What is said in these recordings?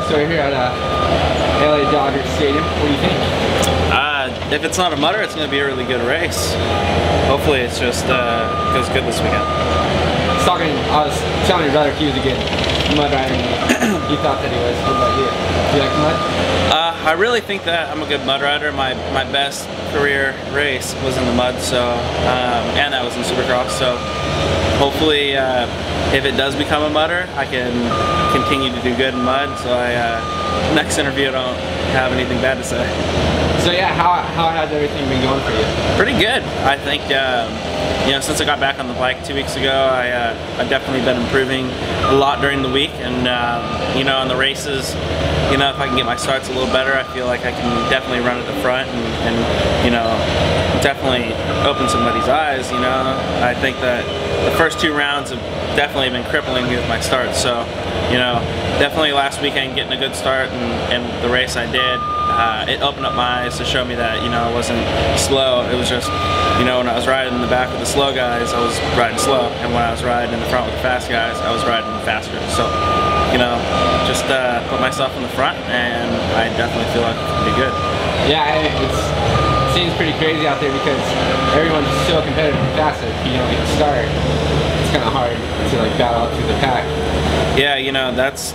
So we're here at LA Dodgers Stadium. What do you think? If it's not a mudder, it's going to be a really good race. Hopefully it just goes good this weekend. I was telling your brother he was a good mud rider. You thought that he was. What about you? Do you like the mud? I really think that I'm a good mud rider. My best career race was in the mud, so and that was in Supercross. So hopefully, if it does become a mudder, I can continue to do good in mud. So next interview I don't have anything bad to say. So yeah, how has everything been going for you? Pretty good. I think you know, since I got back on the bike 2 weeks ago, I've definitely been improving a lot during the week, and you know, on the races, you know, if I can get my starts a little better, I feel like I can definitely run at the front and you know, definitely open somebody's eyes. You know, I think that the first 2 rounds have definitely been crippling me with my starts. So, you know, definitely last weekend getting a good start and the race I did, it opened up my eyes to show me that, you know, I wasn't slow. It was just, you know, when I was riding in the back with the slow guys, I was riding slow, and when I was riding in the front with the fast guys, I was riding faster. So, you know, just put myself in the front, and I definitely feel like it can be good. Yeah, it seems pretty crazy out there because everyone's so competitive and fast that if you don't get to start, it's kind of hard to like battle up through the pack. Yeah, you know, that's,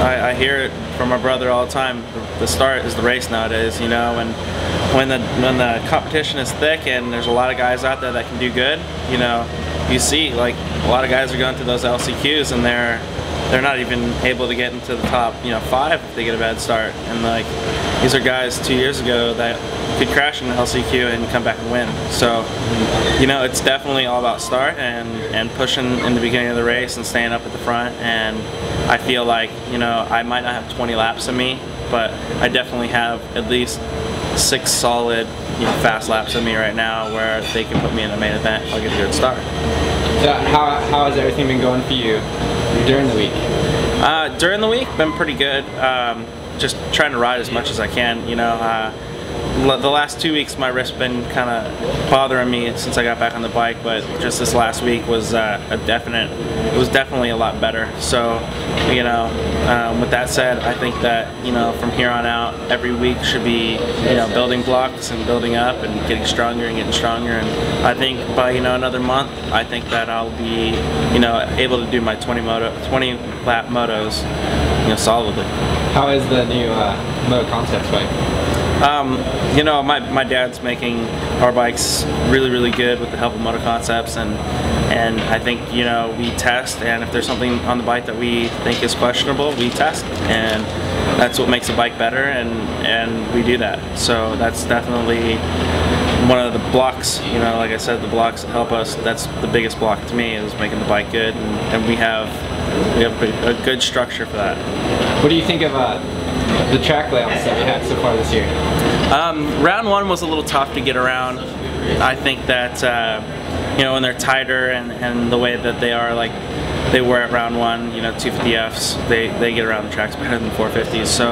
I hear it from my brother all the time. The start is the race nowadays, you know, and when the competition is thick and there's a lot of guys out there that can do good, you know, you see like a lot of guys are going through those LCQs and they're not even able to get into the top, you know, 5 if they get a bad start. And like, these are guys 2 years ago that could crash in the LCQ and come back and win. So, you know, it's definitely all about start and pushing in the beginning of the race and staying up at the front. And I feel like, you know, I might not have 20 laps in me, but I definitely have at least 6 solid, you know, fast laps in me right now where they can put me in the main event if I get a good start. So how has everything been going for you during the week? During the week, been pretty good. Just trying to ride as much as I can, you know. The last 2 weeks my wrist's been kind of bothering me since I got back on the bike, but just this last week was it was definitely a lot better. So, you know, with that said, I think that, you know, from here on out, every week should be, you know, building blocks and building up and getting stronger and getting stronger. And I think by, you know, another month, I think that I'll be, you know, able to do my 20 lap motos, you know, solidly. How is the new Moto Concepts bike? You know, my dad's making our bikes really good with the help of Moto Concepts, and I think, you know, we test, and if there's something on the bike that we think is questionable, we test, and that's what makes a bike better, and we do that. So that's definitely one of the blocks, you know, like I said, the blocks that help us, that's the biggest block to me, is making the bike good, and we have a good structure for that. What do you think of the track layouts that we had so far this year? Round 1 was a little tough to get around. I think that, you know, when they're tighter and the way that they are, like they were at round 1, you know, 250Fs, they get around the tracks better than 450s. So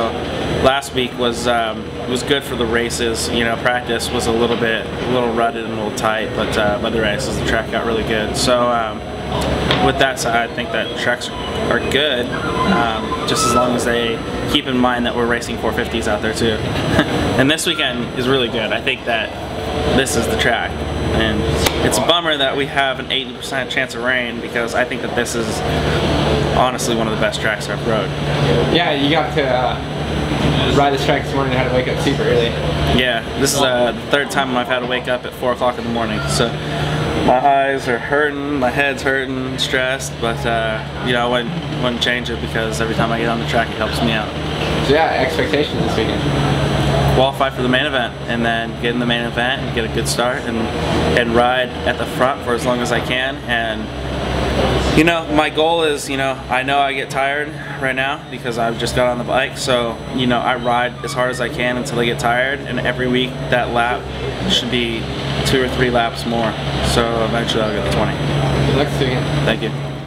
last week was good for the races. You know, practice was a little rutted and a little tight, but by the races the track got really good. So with that side, I think that tracks are good, just as long as they keep in mind that we're racing 450s out there too. And this weekend is really good. I think that this is the track, and it's a bummer that we have an 80% chance of rain, because I think that this is honestly one of the best tracks I've rode. Yeah, you got to ride this track this morning. I had to wake up super early. Yeah, this is the 3rd time I've had to wake up at 4 o'clock in the morning. So my eyes are hurting, my head's hurting, stressed, but you know, I wouldn't change it, because every time I get on the track it helps me out. So yeah, expectations this weekend? Qualify for the main event, and then get in the main event and get a good start and ride at the front for as long as I can. And you know, my goal is, you know I get tired right now because I've just got on the bike, so you know, I ride as hard as I can until I get tired, and every week that lap should be 2 or 3 laps more, so eventually I'll get to 20. Good luck to you again. Thank you.